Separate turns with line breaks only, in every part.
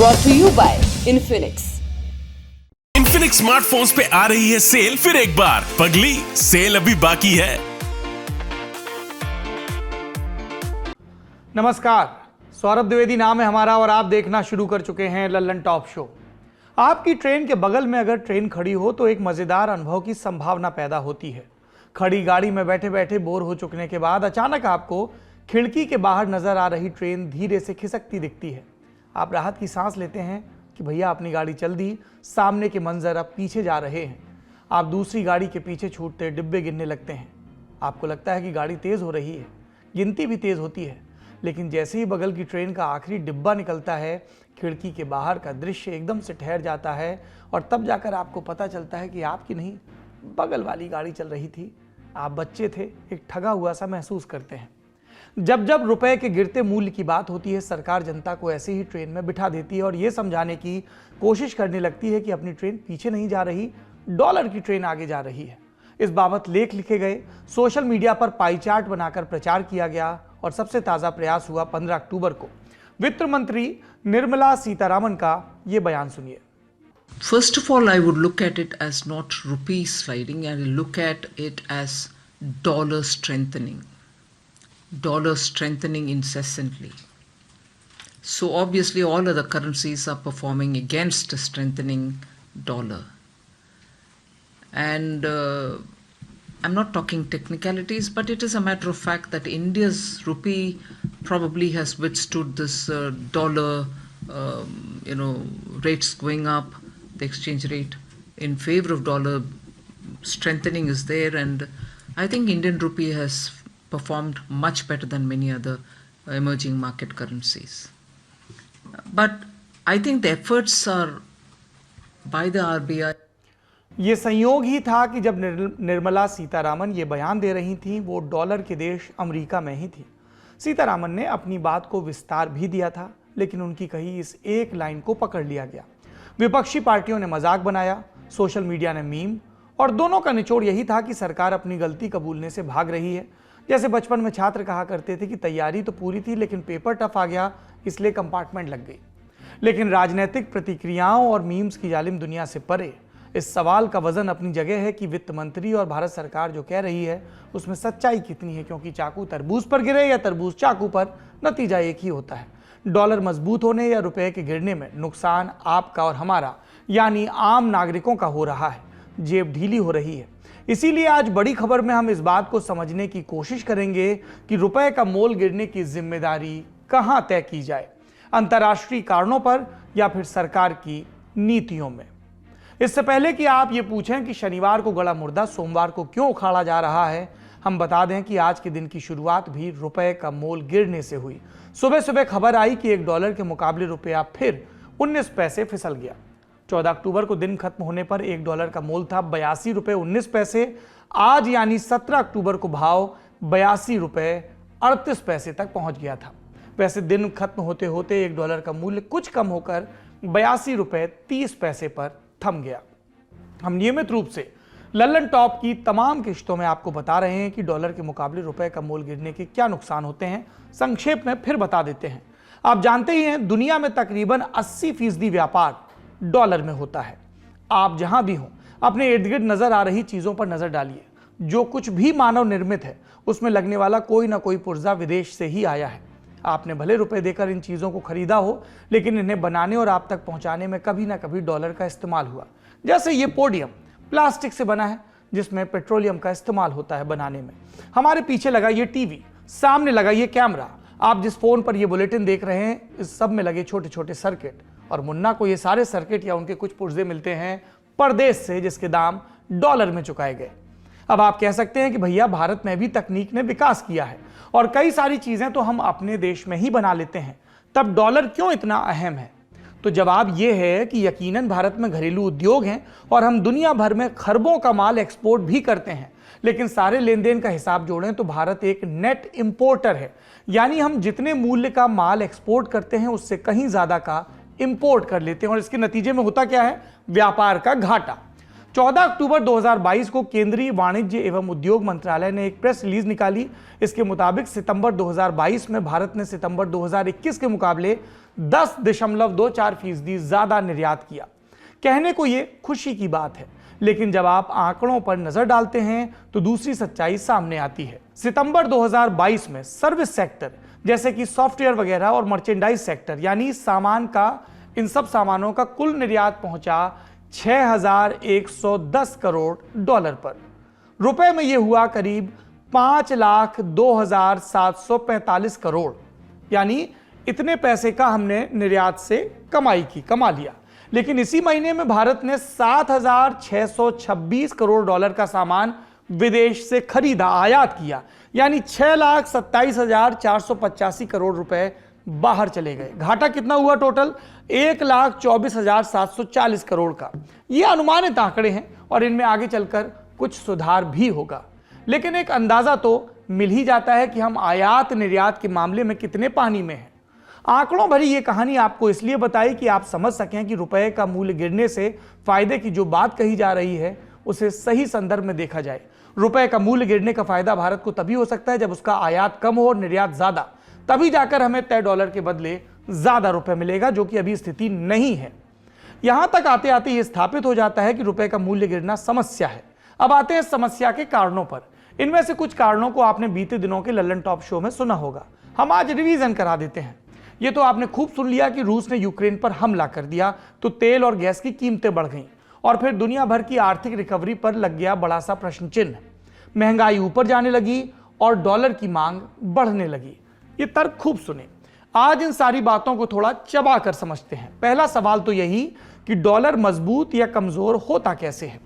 brought to you by Infinix.
Infinix smartphones पे आ रही है सेल फिर एक बार। पगली, सेल अभी बाकी है।
नमस्कार, सौरभ द्विवेदी नाम है हमारा और आप देखना शुरू कर चुके हैं लल्लन टॉप शो। आपकी ट्रेन के बगल में अगर ट्रेन खड़ी हो तो एक मजेदार अनुभव की संभावना पैदा होती है। खड़ी गाड़ी में बैठे बैठे बोर हो चुकने के बाद अचानक आपको खिड़की के बाहर नजर आ रही ट्रेन धीरे से खिसकती दिखती है। आप राहत की सांस लेते हैं कि भैया अपनी गाड़ी चल दी, सामने के मंजर अब पीछे जा रहे हैं। आप दूसरी गाड़ी के पीछे छूटते डिब्बे गिनने लगते हैं। आपको लगता है कि गाड़ी तेज हो रही है, गिनती भी तेज होती है, लेकिन जैसे ही बगल की ट्रेन का आखिरी डिब्बा निकलता है, खिड़की के बाहर का दृश्य एकदम से ठहर जाता है और तब जाकर आपको पता चलता है कि आपकी नहीं, बगल वाली गाड़ी चल रही थी। आप बच्चे थे, एक ठगा हुआ सा महसूस करते हैं। जब जब रुपए के गिरते मूल्य की बात होती है, सरकार जनता को ऐसे ही ट्रेन में बिठा देती है और ये समझाने की कोशिश करने लगती है कि अपनी ट्रेन पीछे नहीं जा रही, डॉलर की ट्रेन आगे जा रही है। इस बाबत लेख लिखे गए, सोशल मीडिया पर पाई चार्ट बनाकर प्रचार किया गया और सबसे ताजा प्रयास हुआ 15 अक्टूबर को। वित्त मंत्री निर्मला सीतारामन का ये बयान सुनिए।
First of all, I would look at it as not rupee sliding, and look at it as dollar strengthening. Dollar strengthening incessantly. So obviously all other currencies are performing against a strengthening dollar. And I'm not talking technicalities, but it is a matter of fact that India's rupee probably has withstood this dollar, rates going up, the exchange rate in favor of dollar strengthening is there, and I think Indian rupee has performed much better than many other emerging market currencies. But I think the efforts are by the RBI.
ये संयोग ही था कि जब निर्मला सीतारामन ये बयान दे रही थी, वो डॉलर के देश अमेरिका में ही थी। सीतारामन ने अपनी बात को विस्तार भी दिया था, लेकिन उनकी कही इस एक लाइन को पकड़ लिया गया। विपक्षी पार्टियों ने मजाक बनाया, सोशल मीडिया ने मीम, और दोनों का निचोड़ यही था कि सरकार अपनी गलती कबूलने से भाग रही है। जैसे बचपन में छात्र कहा करते थे कि तैयारी तो पूरी थी लेकिन पेपर टफ आ गया, इसलिए कंपार्टमेंट लग गई। लेकिन राजनीतिक प्रतिक्रियाओं और मीम्स की जालिम दुनिया से परे इस सवाल का वजन अपनी जगह है कि वित्त मंत्री और भारत सरकार जो कह रही है उसमें सच्चाई कितनी है, क्योंकि चाकू तरबूज पर गिरे या तरबूज चाकू पर, नतीजा एक ही होता है। डॉलर मजबूत होने या रुपए के गिरने में नुकसान आपका और हमारा यानी आम नागरिकों का हो रहा है, जेब ढीली हो रही है। इसीलिए आज बड़ी खबर में हम इस बात को समझने की कोशिश करेंगे कि रुपए का मोल गिरने की जिम्मेदारी कहां तय की जाए, अंतर्राष्ट्रीय कारणों पर या फिर सरकार की नीतियों में। इससे पहले कि आप ये पूछें कि शनिवार को गड़ा मुर्दा सोमवार को क्यों उखाड़ा जा रहा है, हम बता दें कि आज के दिन की शुरुआत भी रुपए का मोल गिरने से हुई। सुबह सुबह खबर आई कि $1 के मुकाबले रुपया फिर 19 पैसे फिसल गया। 14 अक्टूबर को दिन खत्म होने पर $1 का मोल था 82 रुपये 19 पैसे। आज यानी 17 अक्टूबर को भाव 82 रुपये 38 पैसे तक पहुंच गया था। वैसे दिन खत्म होते होते $1 का मूल्य कुछ कम होकर 82 रुपये 30 पैसे पर थम गया। हम नियमित रूप से लल्लन टॉप की तमाम किश्तों में आपको बता रहे हैं कि डॉलर के मुकाबले रुपए का मोल गिरने के क्या नुकसान होते हैं। संक्षेप में फिर बता देते हैं। आप जानते ही हैं, दुनिया में तकरीबन 80% व्यापार डॉलर में होता है। आप जहां भी हों, अपने इर्द गिर्द नजर आ रही चीजों पर नजर डालिए। जो कुछ भी मानव निर्मित है उसमें लगने वाला कोई ना कोई पुर्जा विदेश से ही आया है। आपने भले रुपए देकर इन चीजों को खरीदा हो, लेकिन इन्हें बनाने और आप तक पहुंचाने में कभी ना कभी डॉलर का इस्तेमाल हुआ। जैसे ये पोडियम प्लास्टिक से बना है, जिसमें पेट्रोलियम का इस्तेमाल होता है बनाने में। हमारे पीछे लगा ये टीवी, सामने लगा ये कैमरा, आप जिस फोन पर ये बुलेटिन देख रहे हैं, इस सब में लगे छोटे छोटे सर्किट, और मुन्ना को ये सारे सर्किट या उनके कुछ पुर्जे मिलते हैं परदेश से, जिसके दाम डॉलर में चुकाए गए। अब आप कह सकते हैं कि भैया भारत में भी तकनीक ने विकास किया है और कई सारी चीजें तो हम अपने देश में ही बना लेते हैं, तब डॉलर क्यों इतना अहम है? तो जवाब यह है कि यकीनन भारत में घरेलू उद्योग हैं और हम दुनिया भर में खरबों का माल एक्सपोर्ट भी करते हैं, लेकिन सारे लेन देन का हिसाब जोड़ें तो भारत एक नेट इंपोर्टर है, यानी हम जितने मूल्य का माल एक्सपोर्ट करते हैं उससे कहीं ज्यादा का इंपोर्ट कर लेते हैं और इसके नतीजे में होता क्या है? व्यापार का घाटा। 14 अक्टूबर 2022 को केंद्रीय वाणिज्य एवं उद्योग मंत्रालय ने एक प्रेस रिलीज निकाली। इसके मुताबिक सितंबर 2022 में भारत ने सितंबर 2021 के मुकाबले 10.24% ज्यादा निर्यात किया। कहने को ये खुशी की बात है, लेकिन जब आप आंकड़ों पर नजर डालते हैं तो दूसरी सच्चाई सामने आती है। सितंबर 2022 में सर्विस सेक्टर जैसे कि सॉफ्टवेयर वगैरह और मर्चेंडाइज सेक्टर यानी सामान का, इन सब सामानों का कुल निर्यात पहुंचा 6,110 करोड़ डॉलर पर। रुपए में यह हुआ करीब 5,02,745 करोड़, यानी इतने पैसे का हमने निर्यात से कमा लिया। लेकिन इसी महीने में भारत ने 7,626 करोड़ डॉलर का सामान विदेश से खरीदा, आयात किया, यानी 6,27,485 करोड़ रुपए बाहर चले गए। घाटा कितना हुआ टोटल? 1,24,740 करोड़ का। ये अनुमानित आंकड़े हैं और इनमें आगे चलकर कुछ सुधार भी होगा, लेकिन एक अंदाजा तो मिल ही जाता है कि हम आयात निर्यात के मामले में कितने पानी में हैं। आंकड़ों भरी ये कहानी आपको इसलिए बताई कि आप समझ सकें कि रुपए का मूल्य गिरने से फायदे की जो बात कही जा रही है उसे सही संदर्भ में देखा जाए। रुपए का मूल्य गिरने का फायदा भारत को तभी हो सकता है जब उसका आयात कम हो और निर्यात ज्यादा, तभी जाकर हमें तय डॉलर के बदले ज्यादा रुपए मिलेगा, जो कि अभी स्थिति नहीं है। यहां तक आते आते यह स्थापित हो जाता है कि रुपए का मूल्य गिरना समस्या है। अब आते हैं समस्या के कारणों पर। इनमें से कुछ कारणों को आपने बीते दिनों के लल्लन टॉप शो में सुना होगा, हम आज रिवीजन करा देते हैं। ये तो आपने खूब सुन लिया कि रूस ने यूक्रेन पर हमला कर दिया तो तेल और गैस की कीमतें बढ़ गईं और फिर दुनिया भर की आर्थिक रिकवरी पर लग गया बड़ा सा प्रश्न चिन्ह। महंगाई ऊपर जाने लगी और डॉलर की मांग बढ़ने लगी। ये तर्क खूब सुने। आज इन सारी बातों को थोड़ा चबा कर समझते हैं। पहला सवाल तो यही कि डॉलर मजबूत या कमजोर होता कैसे है।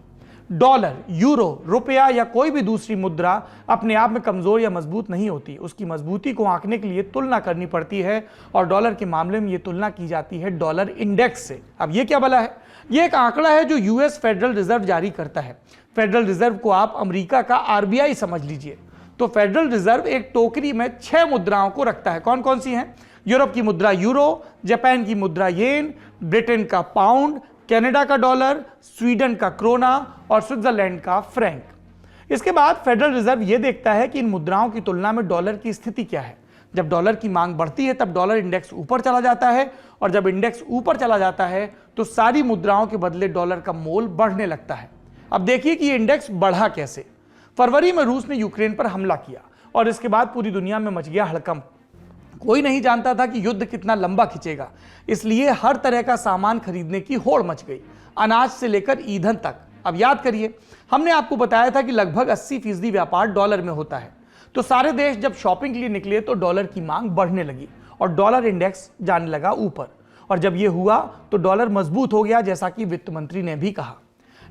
डॉलर, यूरो, रुपया या कोई भी दूसरी मुद्रा अपने आप में कमजोर या मजबूत नहीं होती। उसकी मजबूती को आंकने के लिए तुलना करनी पड़ती है और डॉलर के मामले में यह तुलना की जाती है डॉलर इंडेक्स से। अब यह क्या भला है? यह एक आंकड़ा है जो यूएस फेडरल रिजर्व जारी करता है। फेडरल रिजर्व को आप अमेरिका का आरबीआई समझ लीजिए। तो फेडरल रिजर्व एक टोकरी में 6 मुद्राओं को रखता है। कौन कौन सी हैं? यूरोप की मुद्रा यूरो, जापान की मुद्रा येन, ब्रिटेन का पाउंड, कनाडा का डॉलर, स्वीडन का क्रोना और स्विट्जरलैंड का फ्रैंक। इसके बाद फेडरल रिजर्व यह देखता है कि इन मुद्राओं की तुलना में डॉलर की स्थिति क्या है। जब डॉलर की मांग बढ़ती है तब डॉलर इंडेक्स ऊपर चला जाता है और जब इंडेक्स ऊपर चला जाता है तो सारी मुद्राओं के बदले डॉलर का मोल बढ़ने लगता है। अब देखिए कि ये इंडेक्स बढ़ा कैसे। फरवरी में रूस ने यूक्रेन पर हमला किया और इसके बाद पूरी दुनिया में मच गया हड़कंप। कोई नहीं जानता था कि युद्ध कितना लंबा खिंचेगा, इसलिए हर तरह का सामान खरीदने की होड़ मच गई, अनाज से लेकर ईंधन तक। अब याद करिए, हमने आपको बताया था कि लगभग 80% व्यापार डॉलर में होता है। तो सारे देश जब शॉपिंग के लिए निकले तो डॉलर की मांग बढ़ने लगी और डॉलर इंडेक्स जाने लगा ऊपर। और जब यह हुआ तो डॉलर मजबूत हो गया, जैसा कि वित्त मंत्री ने भी कहा।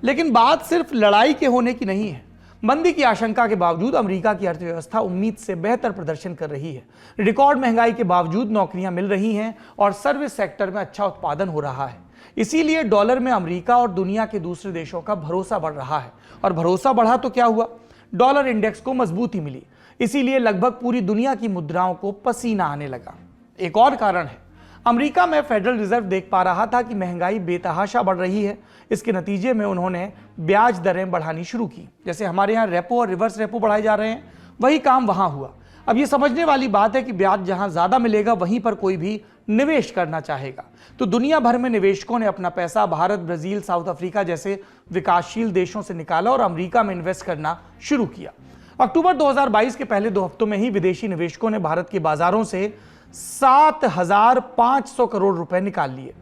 लेकिन बात सिर्फ लड़ाई के होने की नहीं है। मंदी की आशंका के बावजूद अमेरिका की अर्थव्यवस्था उम्मीद से बेहतर प्रदर्शन कर रही है। रिकॉर्ड महंगाई के बावजूद नौकरियां मिल रही हैं और सर्विस सेक्टर में अच्छा उत्पादन हो रहा है। इसीलिए डॉलर में अमेरिका और दुनिया के दूसरे देशों का भरोसा बढ़ रहा है। और भरोसा बढ़ा तो क्या हुआ? डॉलर इंडेक्स को मजबूती मिली। इसीलिए लगभग पूरी दुनिया की मुद्राओं को पसीना आने लगा। एक और कारण है, अमेरिका में फेडरल रिजर्व देख पा रहा था कि महंगाई बेतहाशा बढ़ रही है। इसके नतीजे में उन्होंने ब्याज दरें बढ़ानी शुरू की। जैसे हमारे यहाँ रेपो और रिवर्स रेपो बढ़ाए जा रहे हैं, वही काम वहां हुआ। अब ये समझने वाली बात है कि ब्याज जहां ज्यादा मिलेगा वहीं पर कोई भी निवेश करना चाहेगा। तो दुनिया भर में निवेशकों ने अपना पैसा भारत, ब्राजील, साउथ अफ्रीका जैसे विकासशील देशों से निकाला और अमेरिका में इन्वेस्ट करना शुरू किया। अक्टूबर 2022 के पहले 2 हफ्तों में ही विदेशी निवेशकों ने भारत के बाजारों से 7,500 करोड़ रुपए निकाल लिए।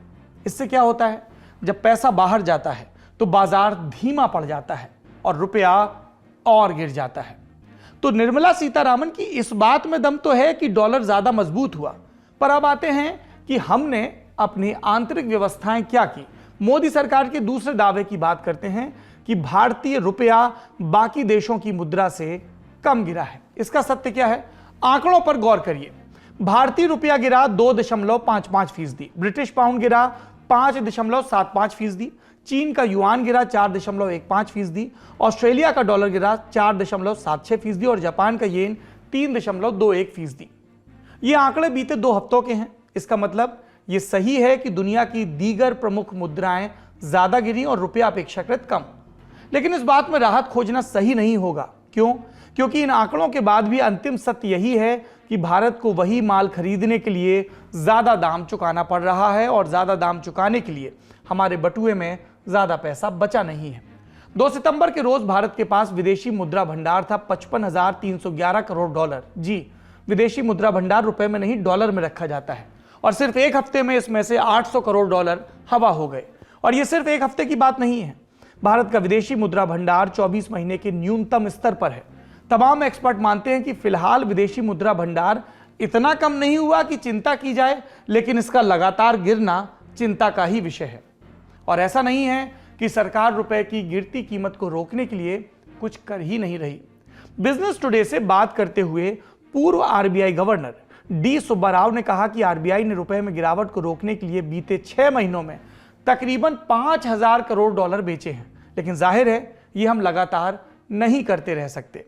इससे क्या होता है? जब पैसा बाहर जाता है तो बाजार धीमा पड़ जाता है और रुपया और गिर जाता है। तो निर्मला सीतारामन की इस बात में दम तो है कि डॉलर ज्यादा मजबूत हुआ। पर अब आते हैं कि हमने अपनी आंतरिक व्यवस्थाएं क्या की। मोदी सरकार के दूसरे दावे की बात करते हैं कि भारतीय रुपया बाकी देशों की मुद्रा से कम गिरा है। इसका सत्य क्या है? आंकड़ों पर गौर करिए। भारतीय रुपया गिरा 2.55%, ब्रिटिश पाउंड गिरा 5.75%, चीन का युआन गिरा 4.15%, ऑस्ट्रेलिया का डॉलर गिरा 4.76% और जापान का येन 3.21%। ये आंकड़े बीते 2 हफ्तों के हैं। इसका मतलब ये सही है कि दुनिया की दीगर प्रमुख मुद्राएं ज्यादा गिरी और रुपया अपेक्षाकृत कम। लेकिन इस बात में राहत खोजना सही नहीं होगा। क्यों? क्योंकि इन आंकड़ों के बाद भी अंतिम सत्य यही है कि भारत को वही माल खरीदने के लिए ज्यादा दाम चुकाना पड़ रहा है और ज्यादा दाम चुकाने के लिए हमारे बटुए में ज्यादा पैसा बचा नहीं है। 2 सितंबर के रोज भारत के पास विदेशी मुद्रा भंडार था 55,311 करोड़ डॉलर। जी, विदेशी मुद्रा भंडार रुपए में नहीं डॉलर में रखा जाता है और सिर्फ एक हफ्ते में इसमें से 800 करोड़ डॉलर हवा हो गए। और यह सिर्फ एक हफ्ते की बात नहीं है। भारत का विदेशी मुद्रा भंडार 24 महीने के न्यूनतम स्तर पर है। तमाम एक्सपर्ट मानते हैं कि फिलहाल विदेशी मुद्रा भंडार इतना कम नहीं हुआ कि चिंता की जाए, लेकिन इसका लगातार गिरना चिंता का ही विषय है। और ऐसा नहीं है कि सरकार रुपए की गिरती कीमत को रोकने के लिए कुछ कर ही नहीं रही। बिजनेस टुडे से बात करते हुए पूर्व RBI governor D Subba Rao ने कहा कि आरबीआई ने रुपए में गिरावट को रोकने के लिए बीते 6 महीनों में तकरीबन 5,000 करोड़ डॉलर बेचे हैं, लेकिन जाहिर है ये हम लगातार नहीं करते रह सकते।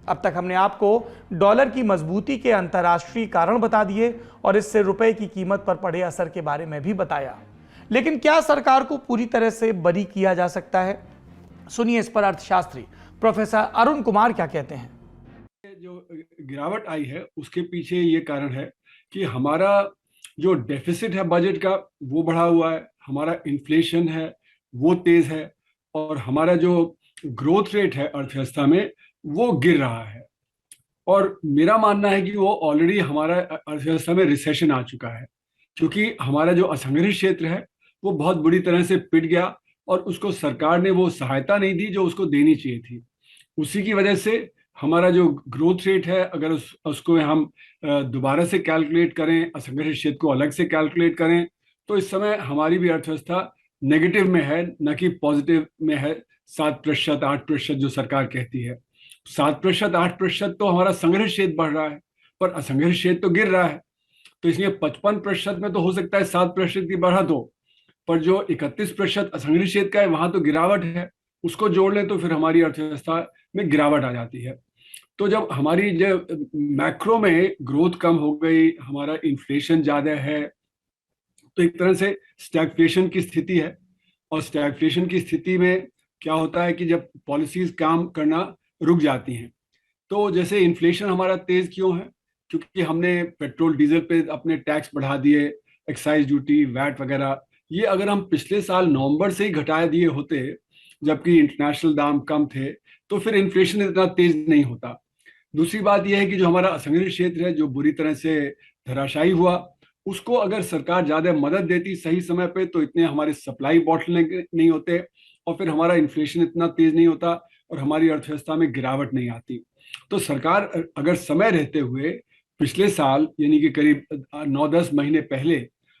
अब तक हमने आपको डॉलर की मजबूती के अंतर्राष्ट्रीय कारण बता दिए और इससे रुपए की कीमत पर पड़े असर के बारे में भी बताया, लेकिन क्या सरकार को पूरी तरह से बरी किया जा सकता है? सुनिए इस पर अर्थशास्त्री प्रोफेसर अरुण कुमार क्या कहते हैं।
जो गिरावट आई है उसके पीछे ये कारण है कि हमारा जो डेफिसिट है बजट का वो बढ़ा हुआ है, हमारा इन्फ्लेशन है वो तेज है और हमारा जो ग्रोथ रेट है अर्थव्यवस्था में वो गिर रहा है। और मेरा मानना है कि वो ऑलरेडी हमारा अर्थव्यवस्था में रिसेशन आ चुका है, क्योंकि हमारा जो असंगठित क्षेत्र है वो बहुत बुरी तरह से पिट गया और उसको सरकार ने वो सहायता नहीं दी जो उसको देनी चाहिए थी। उसी की वजह से हमारा जो ग्रोथ रेट है, अगर उसको हम दोबारा से कैलकुलेट करें, असंगठित क्षेत्र को अलग से कैलकुलेट करें, तो इस समय हमारी भी अर्थव्यवस्था नेगेटिव में है, न कि पॉजिटिव में है। 7%, 8% जो सरकार कहती है, 7%, 8% तो हमारा संगठित क्षेत्र बढ़ रहा है, पर असंगठित क्षेत्र तो गिर रहा है। तो इसलिए 55% में तो हो सकता है 7% की बढ़त हो, पर जो 31% असंगठित क्षेत्र का है वहां तो गिरावट है, उसको जोड़ लें तो फिर हमारी अर्थव्यवस्था में गिरावट आ जाती है। तो जब हमारी जो मैक्रो में ग्रोथ कम हो गई, हमारा इन्फ्लेशन ज्यादा है, तो एक तरह से स्टैगफ्लेशन की स्थिति है। और स्टैगफ्लेशन की स्थिति में क्या होता है कि जब पॉलिसीज काम करना रुक जाती हैं, तो जैसे इन्फ्लेशन हमारा तेज क्यों है, क्योंकि हमने पेट्रोल डीजल पे अपने टैक्स बढ़ा दिए, एक्साइज ड्यूटी, वैट वगैरह। ये अगर हम पिछले साल नवंबर से ही घटा दिए होते, जबकि इंटरनेशनल दाम कम थे, तो फिर इन्फ्लेशन इतना तेज नहीं होता। दूसरी बात यह है कि जो हमारा असंगठित क्षेत्र है जो बुरी तरह से धराशायी हुआ, उसको अगर सरकार ज्यादा मदद देती सही समय पे, तो इतने हमारे सप्लाई बॉटलनेक नहीं होते और फिर हमारा इन्फ्लेशन इतना तेज नहीं होता और हमारी अर्थव्यवस्था में गिरावट नहीं आती। तो सरकार अगर समय रहते हुए पिछले साल यानी कि करीब 9-10 महीने पहले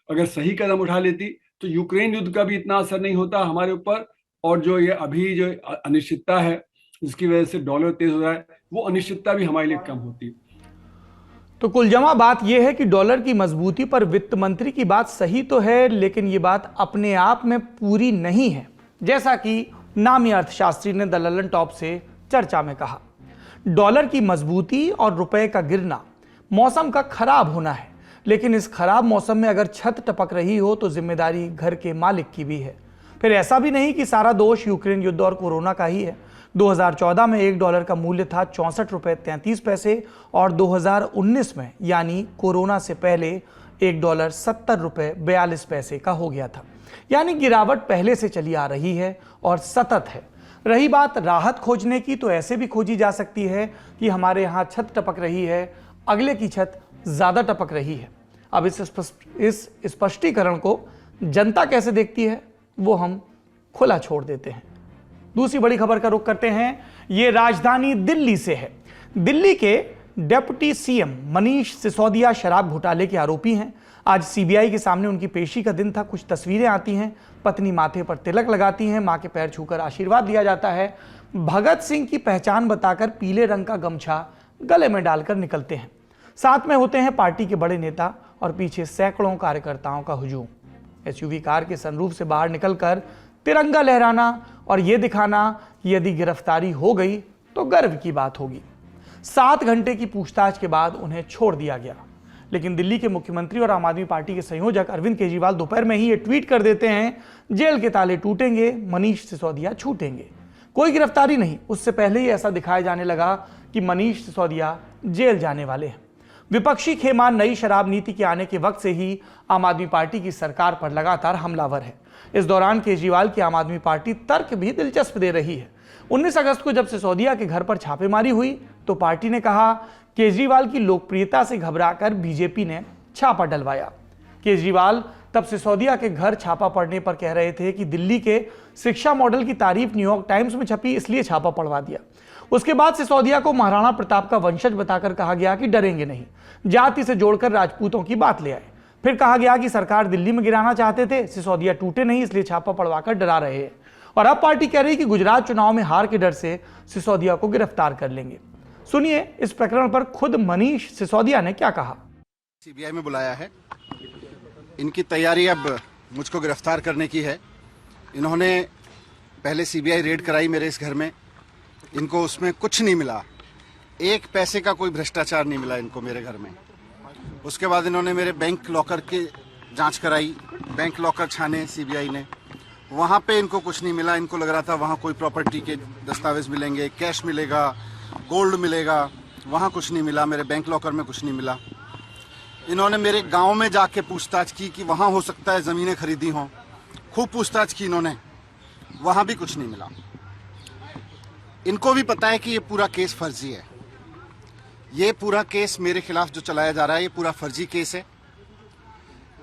अगर सही कदम उठा लेती, तो यूक्रेन युद्ध का भी इतना असर नहीं होता हमारे ऊपर, और जो ये अभी जो अनिश्चितता है जिसकी वजह से डॉलर तेज हो रहा है, वो अनिश्चितता भी हमारे लिए कम होती।
तो कुल जमा बात यह है कि डॉलर की मजबूती पर वित्त मंत्री की बात सही तो है, लेकिन ये बात अपने आप में पूरी नहीं है, जैसा कि नामी अर्थशास्त्री ने द लंदन टॉप से चर्चा में कहा। डॉलर की मजबूती और रुपए का गिरना मौसम का खराब होना है, लेकिन इस खराब मौसम में अगर छत टपक रही हो तो जिम्मेदारी घर के मालिक की भी है। फिर ऐसा भी नहीं कि सारा दोष यूक्रेन युद्ध और कोरोना का ही है। 2014 में $1 का मूल्य था 64.33 और 2019 में यानी कोरोना से पहले $1 70.42 का हो गया था। यानी गिरावट पहले से चली आ रही है और सतत है। रही बात राहत खोजने की, तो ऐसे भी खोजी जा सकती है कि हमारे यहाँ छत टपक रही है, अगले की छत ज्यादा टपक रही है। अब इस स्पष्टीकरण को जनता कैसे देखती है वो हम खुला छोड़ देते हैं। दूसरी बड़ी खबर का रुख करते हैं, ये राजधानी दिल्ली से है। दिल्ली के डेप्यूटी सीएम मनीष सिसोदिया शराब घोटाले के आरोपी हैं। आज सीबीआई के सामने उनकी पेशी का दिन था। कुछ तस्वीरें आती हैं, पत्नी माथे पर तिलक लगाती हैं, मां के पैर छूकर आशीर्वाद दिया जाता है। भगत सिंह की पहचान बताकर पीले रंग का गमछा गले में डालकर निकलते हैं। साथ में होते हैं पार्टी के बड़े नेता और पीछे सैकड़ों कार्यकर्ताओं का हुजूम। एसयूवी कार के सनरूफ से बाहर निकलकर तिरंगा लहराना और यह दिखाना कि यदि गिरफ्तारी हो गई तो गर्व की बात होगी। 7 घंटे की पूछताछ के बाद उन्हें छोड़ दिया गया, लेकिन दिल्ली के मुख्यमंत्री और आम आदमी पार्टी के संयोजक अरविंद केजरीवाल दोपहर में ही ये ट्वीट कर देते हैं, जेल के ताले टूटेंगे, मनीष सिसोदिया छूटेंगे। कोई गिरफ्तारी नहीं, उससे पहले ही ऐसा दिखाया जाने लगा कि मनीष सिसोदिया जेल जाने वाले हैं। विपक्षी खेमा नई शराब नीति के आने के वक्त से ही आम आदमी पार्टी की सरकार पर लगातार हमलावर है। इस दौरान केजरीवाल की आम आदमी पार्टी तर्क भी दिलचस्प दे रही है। 19 अगस्त को जब सिसोदिया के घर पर छापेमारी हुई तो पार्टी ने कहा केजरीवाल की लोकप्रियता से घबराकर बीजेपी ने छापा डलवाया। केजरीवाल तब सिसोदिया के घर छापा पड़ने पर कह रहे थे कि दिल्ली के शिक्षा मॉडल की तारीफ न्यूयॉर्क टाइम्स में छपी, इसलिए छापा पड़वा दिया। उसके बाद सिसोदिया को महाराणा प्रताप का वंशज बताकर कहा गया कि डरेंगे नहीं, जाति से जोड़कर राजपूतों की बात ले आए। फिर कहा गया कि सरकार दिल्ली में गिराना चाहते थे, सिसोदिया टूटे नहीं, इसलिए छापा पड़वाकर डरा रहे हैं। और अब पार्टी कह रही कि गुजरात चुनाव में हार के डर से सिसोदिया को गिरफ्तार कर लेंगे। सुनिए इस प्रकरण पर खुद मनीष सिसोदिया ने क्या कहा।
सीबीआई में बुलाया है, इनकी तैयारी अब मुझको गिरफ्तार करने की है। इन्होंने पहले सीबीआई रेड कराई मेरे इस घर में, इनको उसमें कुछ नहीं मिला, एक पैसे का कोई भ्रष्टाचार नहीं मिला इनको मेरे घर में। उसके बाद इन्होंने मेरे बैंक लॉकर की जांच कराई, बैंक लॉकर छाने सीबीआई ने, वहाँ पे इनको कुछ नहीं मिला। इनको लग रहा था वहाँ कोई प्रॉपर्टी के दस्तावेज मिलेंगे, कैश मिलेगा, गोल्ड मिलेगा, वहाँ कुछ नहीं मिला। मेरे बैंक लॉकर में कुछ नहीं मिला। इन्होंने मेरे गांव में जाके पूछताछ की कि वहाँ हो सकता है ज़मीनें खरीदी हों, खूब पूछताछ की इन्होंने, वहाँ भी कुछ नहीं मिला। इनको भी पता है कि ये पूरा केस फर्जी है, ये पूरा केस मेरे खिलाफ जो चलाया जा रहा है ये पूरा फर्जी केस है।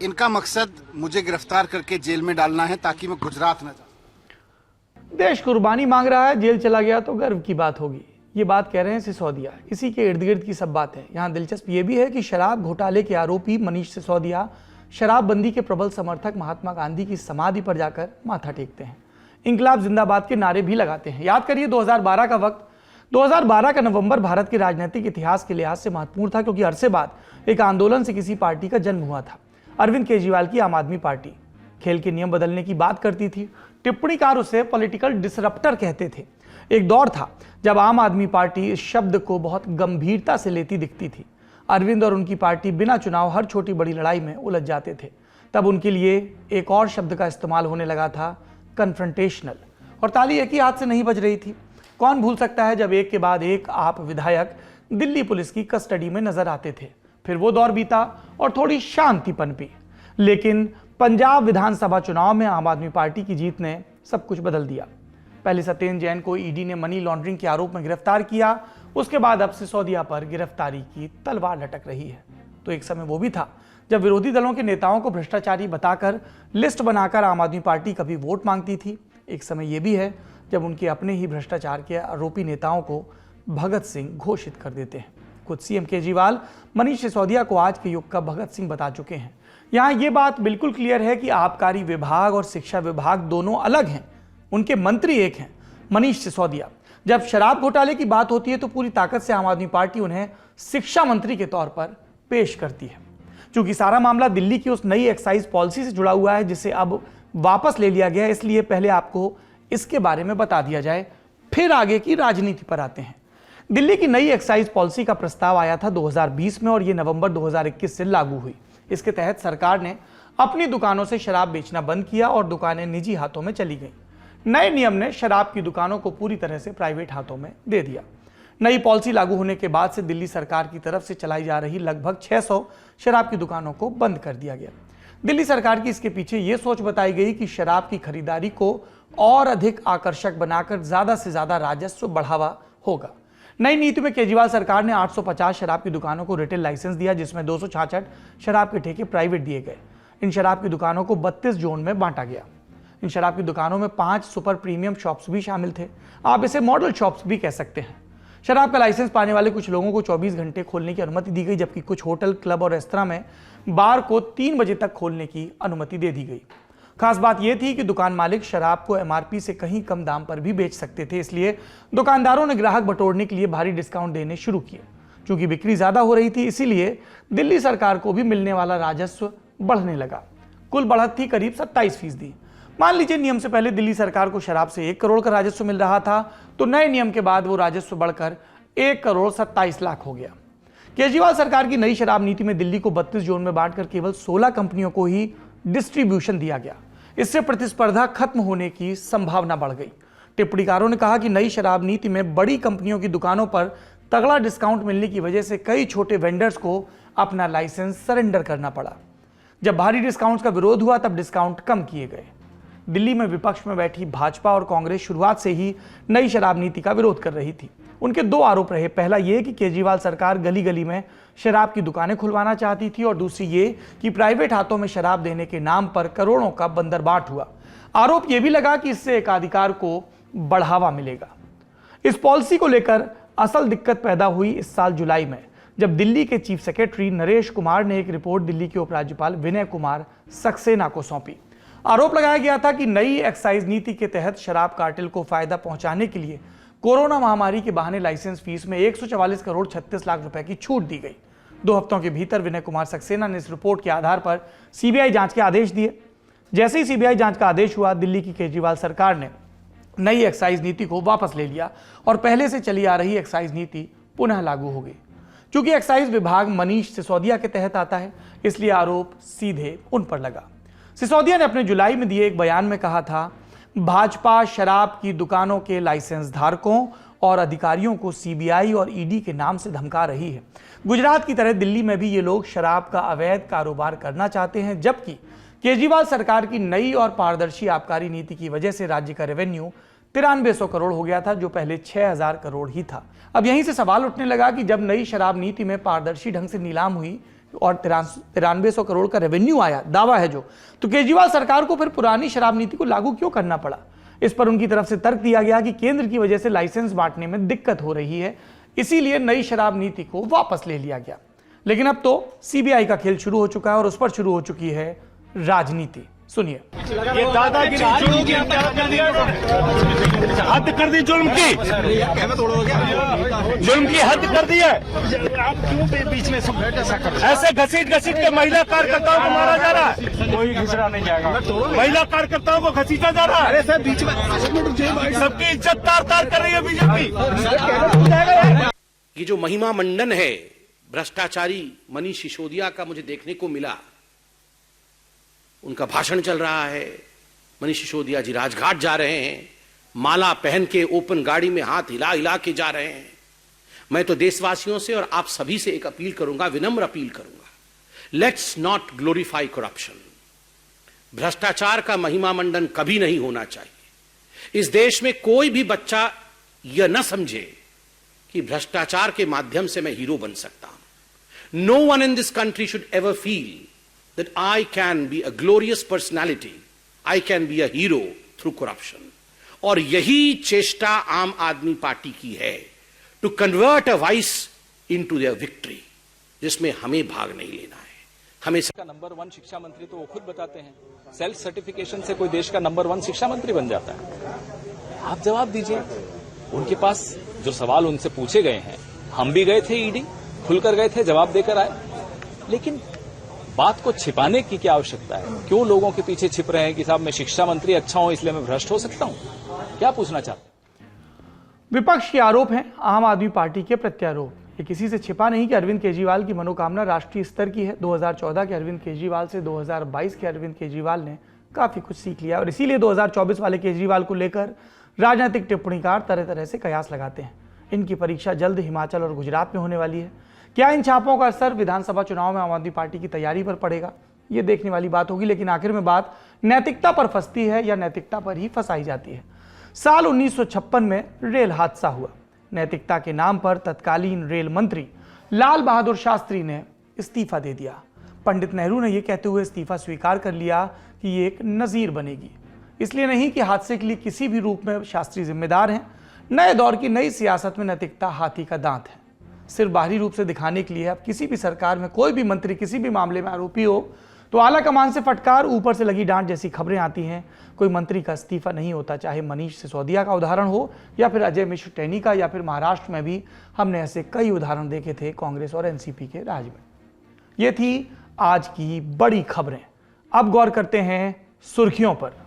इनका मकसद मुझे गिरफ्तार करके जेल में डालना है ताकि मैं गुजरात न जाऊं।
देश कुर्बानी मांग रहा है, जेल चला गया तो गर्व की बात होगी, ये बात कह रहे हैं सिसोदिया। इसी के इर्द गिर्द की सब बात है। यहाँ दिलचस्प ये भी है कि शराब घोटाले के आरोपी मनीष सिसोदिया शराबबंदी के प्रबल समर्थक महात्मा गांधी की समाधि पर जाकर माथा टेकते हैं, इंकलाब जिंदाबाद के नारे भी लगाते हैं। याद करिए 2012 का वक्त, 2012 का नवंबर भारत के राजनीतिक इतिहास के लिहाज से महत्वपूर्ण था, क्योंकि अरसे बाद एक आंदोलन से किसी पार्टी का जन्म हुआ था। अरविंद केजरीवाल की आम आदमी पार्टी खेल के नियम बदलने की बात करती थी। टिप्पणीकार उसे पॉलिटिकल डिसरप्टर कहते थे। एक दौर था जब आम आदमी पार्टी इस शब्द को बहुत गंभीरता से लेती दिखती थी। अरविंद और उनकी पार्टी बिना चुनाव हर छोटी बड़ी लड़ाई में उलझ जाते थे। तब उनके लिए एक और शब्द का इस्तेमाल होने लगा था, कन्फ्रंटेशनल, और ताली एक ही हाथ से नहीं बज रही थी। कौन भूल सकता है जब एक के बाद एक आप विधायक दिल्ली पुलिस की कस्टडी में नजर आते थे। फिर वो दौर बीता और थोड़ी शांति पनपी, लेकिन पंजाब विधानसभा चुनाव में आम आदमी पार्टी की जीत ने सब कुछ बदल दिया। पहले सत्येंद्र जैन को ईडी ने मनी लॉन्ड्रिंग के आरोप में गिरफ्तार किया, उसके बाद अब सिसोदिया पर गिरफ्तारी की तलवार लटक रही है। तो एक समय वो भी था जब विरोधी दलों के नेताओं को भ्रष्टाचारी बताकर लिस्ट बनाकर आम आदमी पार्टी कभी वोट मांगती थी। एक समय ये भी है जब उनके अपने ही भ्रष्टाचार के आरोपी नेताओं को भगत सिंह घोषित कर देते हैं। खुद सीएम केजरीवाल मनीष सिसोदिया को आज के युग का भगत सिंह बता चुके हैं। यहाँ ये बात बिल्कुल क्लियर है कि आबकारी विभाग और शिक्षा विभाग दोनों अलग हैं, उनके मंत्री एक हैं, मनीष सिसोदिया। जब शराब घोटाले की बात होती है तो पूरी ताकत से आम आदमी पार्टी उन्हें शिक्षा मंत्री के तौर पर पेश करती है। क्योंकि सारा मामला दिल्ली की उस नई एक्साइज पॉलिसी से जुड़ा हुआ है जिसे अब वापस ले लिया गया है, इसलिए पहले आपको इसके बारे में बता दिया जाए, फिर आगे की राजनीति पर आते हैं। दिल्ली की नई एक्साइज पॉलिसी का प्रस्ताव आया था 2020 में और ये नवंबर 2021 से लागू हुई। इसके तहत सरकार ने अपनी दुकानों से शराब बेचना बंद किया और दुकानें निजी हाथों में चली गईं। नए नियम ने शराब की दुकानों को पूरी तरह से प्राइवेट हाथों में दे दिया। नई पॉलिसी लागू होने के बाद से दिल्ली सरकार की तरफ से चलाई जा रही लगभग 600 शराब की दुकानों को बंद कर दिया गया। दिल्ली सरकार की इसके पीछे ये सोच बताई गई कि शराब की खरीदारी को और अधिक आकर्षक बनाकर ज्यादा से ज्यादा राजस्व बढ़ावा होगा। नई नीति में केजरीवाल सरकार ने 850 शराब की दुकानों को रिटेल लाइसेंस दिया, जिसमें 266 शराब के ठेके प्राइवेट दिए गए। इन शराब की दुकानों को 32 जोन में बांटा गया। इन शराब की दुकानों में 5 सुपर प्रीमियम शॉप्स भी शामिल थे, आप इसे मॉडल शॉप्स भी कह सकते हैं। शराब का लाइसेंस पाने वाले कुछ लोगों को 24 घंटे खोलने की अनुमति दी गई, जबकि कुछ होटल, क्लब और रेस्तरां में बार को 3 बजे तक खोलने की अनुमति दे दी गई। खास बात यह थी कि दुकान मालिक शराब को एमआरपी से कहीं कम दाम पर भी बेच सकते थे, इसलिए दुकानदारों ने ग्राहक बटोरने के लिए भारी डिस्काउंट देने शुरू किए। क्योंकि बिक्री ज्यादा हो रही थी, इसीलिए दिल्ली सरकार को भी मिलने वाला राजस्व बढ़ने लगा। कुल बढ़त थी करीब 27%। मान लीजिए नियम से पहले दिल्ली सरकार को शराब से 1 करोड़ का राजस्व मिल रहा था, तो नए नियम के बाद वो राजस्व बढ़कर 1 करोड़ 27 लाख हो गया। केजरीवाल सरकार की नई शराब नीति में दिल्ली को 32 जोन में बांटकर केवल 16 कंपनियों को ही डिस्ट्रीब्यूशन दिया गया। इससे प्रतिस्पर्धा खत्म होने की संभावना बढ़ गई। टिप्पणीकारों ने कहा कि नई शराब नीति में बड़ी कंपनियों की दुकानों पर तगड़ा डिस्काउंट मिलने की वजह से कई छोटे वेंडर्स को अपना लाइसेंस सरेंडर करना पड़ा। जब भारी डिस्काउंट्स का विरोध हुआ तब डिस्काउंट कम किए गए। दिल्ली में विपक्ष में बैठी भाजपा और कांग्रेस शुरुआत से ही नई शराब नीति का विरोध कर रही थी। उनके दो आरोप रहे। पहला ये कि केजरीवाल सरकार गली गली में शराब की दुकानें खुलवाना चाहती थी और दूसरी ये कि प्राइवेट हाथों में शराब देने के नाम पर करोड़ों का बंदरबाट हुआ। आरोप यह भी लगा कि इससे एकाधिकार को बढ़ावा मिलेगा। इस पॉलिसी को लेकर असल दिक्कत पैदा हुई इस साल जुलाई में, जब दिल्ली के चीफ सेक्रेटरी नरेश कुमार ने एक रिपोर्ट दिल्ली के उपराज्यपाल विनय कुमार सक्सेना को सौंपी। आरोप लगाया गया था कि नई एक्साइज नीति के तहत शराब कार्टेल को फायदा पहुंचाने के लिए कोरोना महामारी के बहाने लाइसेंस फीस में 144 करोड़ 36 लाख रुपए की छूट दी गई। 2 हफ्तों के भीतर विनय कुमार सक्सेना ने इस रिपोर्ट के आधार पर सीबीआई जांच के आदेश दिए। जैसे ही सीबीआई जांच का आदेश हुआ, दिल्ली की केजरीवाल सरकार ने नई एक्साइज नीति को वापस ले लिया और पहले से चली आ रही एक्साइज नीति पुनः लागू हो गई। क्योंकि एक्साइज विभाग मनीष सिसोदिया के तहत आता है, इसलिए आरोप सीधे उन पर लगा। सिसोदिया ने अपने जुलाई में दिए एक बयान में कहा था, भाजपा शराब की दुकानों के लाइसेंस धारकों और अधिकारियों को सीबीआई और ईडी के नाम से धमका रही है। गुजरात की तरह दिल्ली में भी ये लोग शराब का अवैध कारोबार करना चाहते हैं, जबकि केजरीवाल सरकार की नई और पारदर्शी आबकारी नीति की वजह से राज्य का रेवेन्यू 9300 करोड़ हो गया था, जो पहले 6000 करोड़ ही था। अब यहीं से सवाल उठने लगा कि जब नई शराब नीति में पारदर्शी ढंग से नीलाम हुई और 9300 करोड़ का रेवेन्यू आया, दावा है जो, तो केजरीवाल सरकार को फिर पुरानी शराब नीति को लागू क्यों करना पड़ा। इस पर उनकी तरफ से तर्क दिया गया कि केंद्र की वजह से लाइसेंस बांटने में दिक्कत हो रही है, इसीलिए नई शराब नीति को वापस ले लिया गया। लेकिन अब तो सीबीआई का खेल शुरू हो चुका है और उस पर शुरू हो चुकी है राजनीति। सुनिए।
ये दादागिरी जुल्म की हद कर दी, जुल्म की हद कर दी है। आप क्यों बीच में ऐसे घसीट के महिला कार्यकर्ताओं को मारा जा रहा है? कोई घिसरा नहीं जाएगा। महिला कार्यकर्ताओं को घसीटा जा रहा है। अरे सर बीच में सबकी इज्जत तार कर रही है बीजेपी।
ये जो महिमा मंडन है भ्रष्टाचारी मनीष सिसोदिया का मुझे देखने को मिला। उनका भाषण चल रहा है, मनीष सिसोदिया जी राजघाट जा रहे हैं, माला पहन के ओपन गाड़ी में हाथ हिला हिला के जा रहे हैं। मैं तो देशवासियों से और आप सभी से एक अपील करूंगा, विनम्र अपील करूंगा, लेट्स नॉट ग्लोरीफाई करप्शन। भ्रष्टाचार का महिमा मंडन कभी नहीं होना चाहिए। इस देश में कोई भी बच्चा यह न समझे कि भ्रष्टाचार के माध्यम से मैं हीरो बन सकता हूं। No one in this country should ever feel that I can be a glorious personality, I can be a hero through corruption. और यही चेष्टा आम आदमी पार्टी की है, to convert a vice into their victory, जिसमें हमें भाग नहीं लेना है। हमें
का नंबर 1 शिक्षा मंत्री तो वो खुद बताते हैं, सेल्फ सर्टिफिकेशन से कोई देश का नंबर 1 शिक्षा मंत्री बन जाता है। आप जवाब दीजिए। उनके पास जो सवाल उनसे पूछे गए हैं, हम भी गए थे ईडी, खुलकर गए थे, जवाब देकर आए। लेकिन बात को छिपाने की क्या आवश्यकता है? क्यों लोगों के पीछे छिप रहे हैं कि साहब मैं शिक्षा मंत्री अच्छा हूं इसलिए मैं भ्रष्ट हो सकता हूं? क्या पूछना चाहते हैं?
विपक्ष के आरोप हैं आम आदमी पार्टी के प्रत्यारोप। ये किसी से छिपा नहीं कि अरविंद केजरीवाल की मनोकामना राष्ट्रीय स्तर की है। 2014 के अरविंद केजरीवाल से 2022 के अरविंद केजरीवाल ने काफी कुछ सीख लिया और इसीलिए 2024 वाले केजरीवाल को लेकर राजनीतिक टिप्पणीकार तरह तरह से कयास लगाते हैं। इनकी परीक्षा जल्द हिमाचल और गुजरात में होने वाली है। क्या इन छापों का असर विधानसभा चुनाव में आम आदमी पार्टी की तैयारी पर पड़ेगा, ये देखने वाली बात होगी। लेकिन आखिर में बात नैतिकता पर फंसती है या नैतिकता पर ही फंसाई जाती है। साल 1956 में रेल हादसा हुआ। नैतिकता के नाम पर तत्कालीन रेल मंत्री लाल बहादुर शास्त्री ने इस्तीफा दे दिया। पंडित नेहरू ने यह कहते हुए इस्तीफा स्वीकार कर लिया कि ये एक नजीर बनेगी। इसलिए नहीं कि हादसे के लिए किसी भी रूप में शास्त्री जिम्मेदार हैं। नए दौर की नई सियासत में नैतिकता हाथी का दांत है। सिर्फ बाहरी रूप से दिखाने के लिए अब किसी भी सरकार में कोई भी मंत्री किसी भी मामले में आरोपी हो तो आला कमान से फटकार, ऊपर से लगी डांट जैसी खबरें आती हैं। कोई मंत्री का इस्तीफा नहीं होता, चाहे मनीष सिसोदिया का उदाहरण हो या फिर अजय मिश्र टेनी का, या फिर महाराष्ट्र में भी हमने ऐसे कई उदाहरण देखे थे कांग्रेस और एनसीपी के राज में। ये थी आज की बड़ी खबरें। अब गौर करते हैं सुर्खियों पर।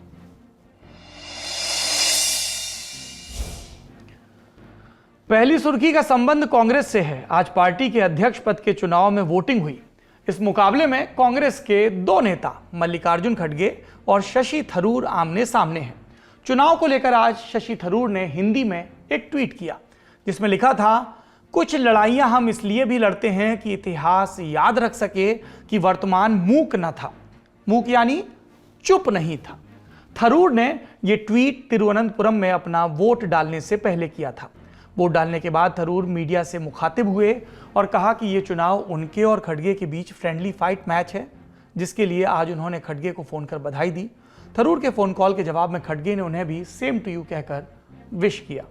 पहली सुर्खी का संबंध कांग्रेस से है। आज पार्टी के अध्यक्ष पद के चुनाव में वोटिंग हुई। इस मुकाबले में कांग्रेस के 2 नेता मल्लिकार्जुन खड़गे और शशि थरूर आमने सामने हैं। चुनाव को लेकर आज शशि थरूर ने हिंदी में एक ट्वीट किया जिसमें लिखा था, कुछ लड़ाइयां हम इसलिए भी लड़ते हैं कि इतिहास याद रख सके कि वर्तमान मूक न था। मूक यानी चुप नहीं था। थरूर ने यह ट्वीट तिरुवनंतपुरम में अपना वोट डालने से पहले किया था। वोट डालने के बाद थरूर मीडिया से मुखातिब हुए और कहा कि यह चुनाव उनके और खड़गे के बीच फ्रेंडली फाइट मैच है, जिसके लिए आज उन्होंने खड़गे को फोन कर बधाई दी। थरूर के फोन कॉल के जवाब में खड़गे ने उन्हें भी सेम टू यू कहकर विश किया।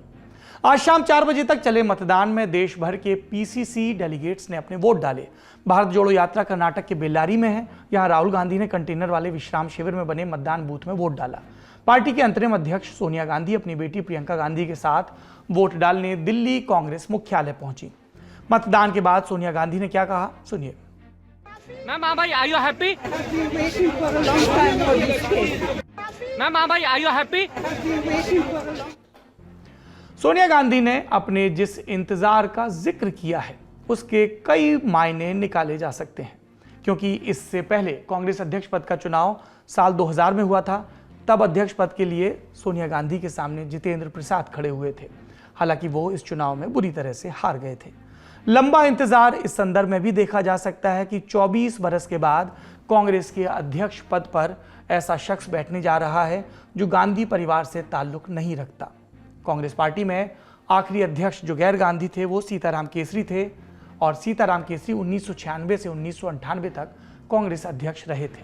आज शाम 4 बजे तक चले मतदान में देश भर के पीसीसी डेलीगेट्स ने अपने वोट डाले। भारत जोड़ो यात्रा कर्नाटक के बेल्लारी में है। यहां राहुल गांधी ने कंटेनर वाले विश्राम शिविर में बने मतदान बूथ में वोट डाला। पार्टी के अंतरिम अध्यक्ष सोनिया गांधी अपनी बेटी प्रियंका गांधी के साथ वोट डालने दिल्ली कांग्रेस मुख्यालय पहुंची। मतदान के बाद सोनिया गांधी ने क्या कहा, सुनिए।
मैम भाई, आर यू हैप्पी? मैम भाई, are you happy?
Sonia Gandhi ने अपने जिस इंतजार का जिक्र किया है उसके कई मायने निकाले जा सकते हैं, क्योंकि इससे पहले कांग्रेस अध्यक्ष पद का चुनाव साल 2000 में हुआ था। तब अध्यक्ष पद के लिए सोनिया गांधी के सामने जितेंद्र प्रसाद खड़े हुए थे। हालांकि वो इस चुनाव में बुरी तरह से हार गए थे। लंबा इंतजार इस संदर्भ में भी देखा जा सकता है कि 24 बरस के बाद कांग्रेस के अध्यक्ष पद पर ऐसा शख्स बैठने जा रहा है जो गांधी परिवार से ताल्लुक नहीं रखता। कांग्रेस पार्टी में आखिरी अध्यक्ष जो गैर गांधी थे वो सीताराम केसरी थे और सीताराम केसरी 1996 से 1998 तक कांग्रेस अध्यक्ष रहे थे।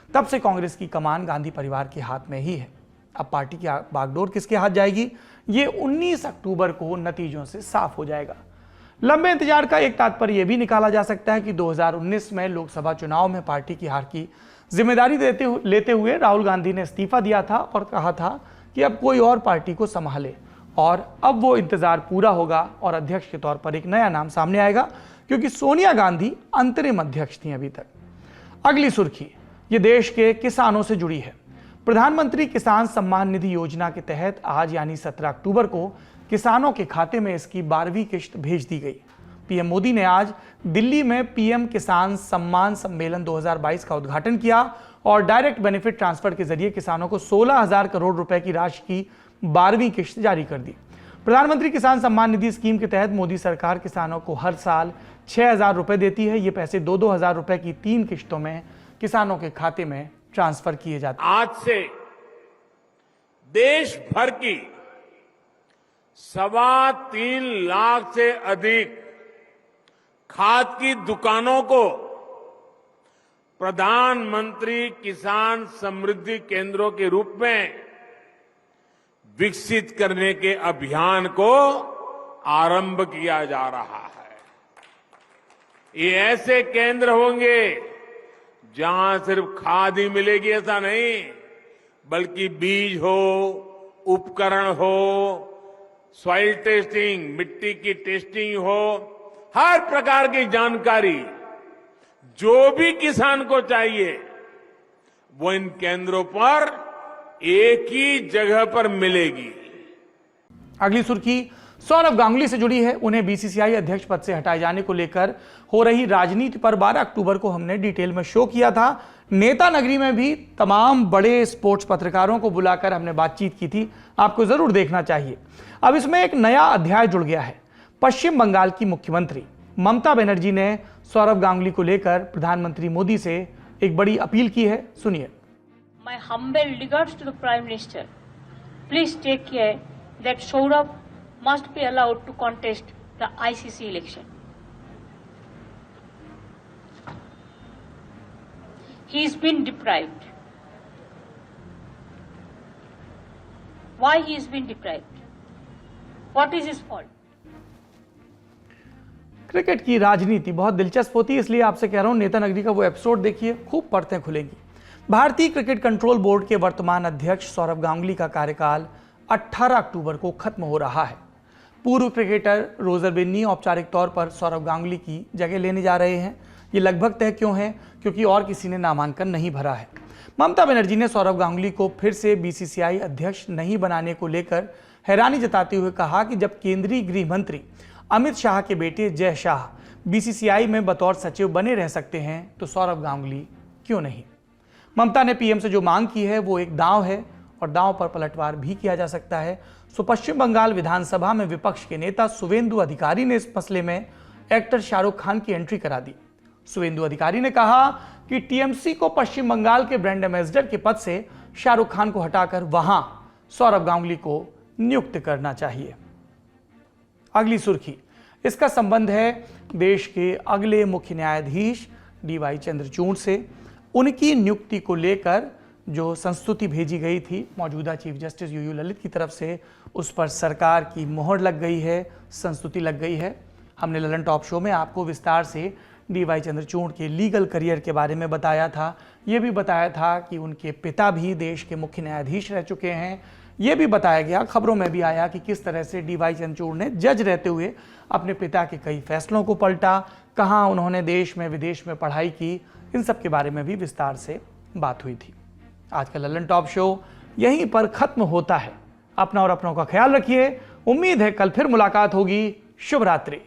तब से कांग्रेस की कमान गांधी परिवार के हाथ में ही है। अब पार्टी की बागडोर किसके हाथ जाएगी, ये 19 अक्टूबर को नतीजों से साफ हो जाएगा। लंबे इंतजार का एक तात्पर्य यह भी निकाला जा सकता है कि 2019 में लोकसभा चुनाव में पार्टी की हार की जिम्मेदारी लेते हुए राहुल गांधी ने इस्तीफा दिया था और कहा था कि अब कोई और पार्टी को संभाले, और अब वो इंतजार पूरा होगा और अध्यक्ष के तौर पर एक नया नाम सामने आएगा, क्योंकि सोनिया गांधी अंतरिम अध्यक्ष थी अभी तक। अगली सुर्खी ये देश के किसानों से जुड़ी है। प्रधानमंत्री किसान सम्मान निधि योजना के तहत आज यानी 17 अक्टूबर को किसानों के खाते में इसकी 12वीं किश्त भेज दी गई। पीएम मोदी ने आज दिल्ली में पीएम किसान सम्मान सम्मेलन 2022 का उद्घाटन किया और डायरेक्ट बेनिफिट ट्रांसफर के जरिए किसानों को 16,000 करोड़ रुपए की राशि की 12वीं किश्त जारी कर दी। प्रधानमंत्री किसान सम्मान निधि स्कीम के तहत मोदी सरकार किसानों को हर साल 6,000 रुपए देती है। ये पैसे 2-2 हजार रुपए की 3 किश्तों में किसानों के खाते में ट्रांसफर किए जाते हैं।
आज से देश भर की 3.25 लाख से अधिक खाद की दुकानों को प्रधानमंत्री किसान समृद्धि केंद्रों के रूप में विकसित करने के अभियान को आरंभ किया जा रहा है। ये ऐसे केंद्र होंगे जहां सिर्फ खाद ही मिलेगी ऐसा नहीं, बल्कि बीज हो, उपकरण हो, सॉइल टेस्टिंग, मिट्टी की टेस्टिंग हो, हर प्रकार की जानकारी जो भी किसान को चाहिए वो इन केंद्रों पर एक ही जगह पर मिलेगी।
अगली सुर्खी सौरभ गांगुली से जुड़ी है। उन्हें बीसीसीआई अध्यक्ष पद से हटाए जाने को लेकर हो रही राजनीति पर 12 अक्टूबर को हमने डिटेल में शो किया था। नेता नगरी में भी तमाम बड़े स्पोर्ट्स पत्रकारों को बुलाकर हमने बातचीत की थी, आपको जरूर देखना चाहिए। अब इसमें एक नया अध्याय जुड़ गया है। पश्चिम बंगाल की मुख्यमंत्री ममता बनर्जी ने सौरभ गांगुली को लेकर प्रधानमंत्री मोदी से एक बड़ी अपील की है, सुनिए।
My humble regards to the Prime Minister. Please take care that Saurabh must be allowed to contest the ICC election. He's been deprived. Why he has been deprived? What is his fault?
Cricket की राजनीति बहुत दिलचस्प होती है, इसलिए आपसे कह रहा हूं नेता नगरी का वो एपिसोड देखिए, खूब परतें खुलेंगी। भारतीय क्रिकेट कंट्रोल बोर्ड के वर्तमान अध्यक्ष सौरभ गांगुली का कार्यकाल 18 अक्टूबर को खत्म हो रहा है। पूर्व क्रिकेटर रोजर बिन्नी औपचारिक तौर पर सौरभ गांगुली की जगह लेने जा रहे हैं। ये लगभग तय क्यों है? क्योंकि और किसी ने नामांकन नहीं भरा है। ममता बनर्जी ने सौरभ गांगुली को फिर से बीसीसीआई अध्यक्ष नहीं बनाने को लेकर हैरानी जताते हुए कहा कि जब केंद्रीय गृह मंत्री अमित शाह के बेटे जय शाह बीसीसीआई में बतौर सचिव बने रह सकते हैं तो सौरभ गांगुली क्यों नहीं। ममता ने पीएम से जो मांग की है वो एक दांव है और दांव पर पलटवार भी किया जा सकता है। सो पश्चिम बंगाल विधानसभा में विपक्ष के नेता शुवेंदु अधिकारी ने इस मसले में एक्टर शाहरुख खान की एंट्री करा दी। शुवेंदु अधिकारी ने कहा कि टीएमसी को पश्चिम बंगाल के ब्रांड एम्बेसडर के पद से शाहरुख खान को हटाकर वहां सौरभ गांगुली को नियुक्त करना चाहिए। अगली सुर्खी, इसका संबंध है देश के अगले मुख्य न्यायाधीश डीवाई चंद्रचूड़ से। उनकी नियुक्ति को लेकर जो संस्तुति भेजी गई थी मौजूदा चीफ जस्टिस यूयू ललित की तरफ से, उस पर सरकार की मोहर लग गई है, संस्तुति लग गई है। हमने ललन टॉप शो में आपको विस्तार से डीवाई चंद्रचूड़ के लीगल करियर के बारे में बताया था। ये भी बताया था कि उनके पिता भी देश के मुख्य न्यायाधीश रह चुके हैं। ये भी बताया गया, खबरों में भी आया कि किस तरह से डीवाई चंद्रचूड़ ने जज रहते हुए अपने पिता के कई फैसलों को पलटा, कहाँ उन्होंने देश में विदेश में पढ़ाई की, इन सब के बारे में भी विस्तार से बात हुई थी। आज का ललन टॉप शो यहीं पर खत्म होता है। अपना और अपनों का ख्याल रखिए। उम्मीद है कल फिर मुलाकात होगी। शुभ रात्रि।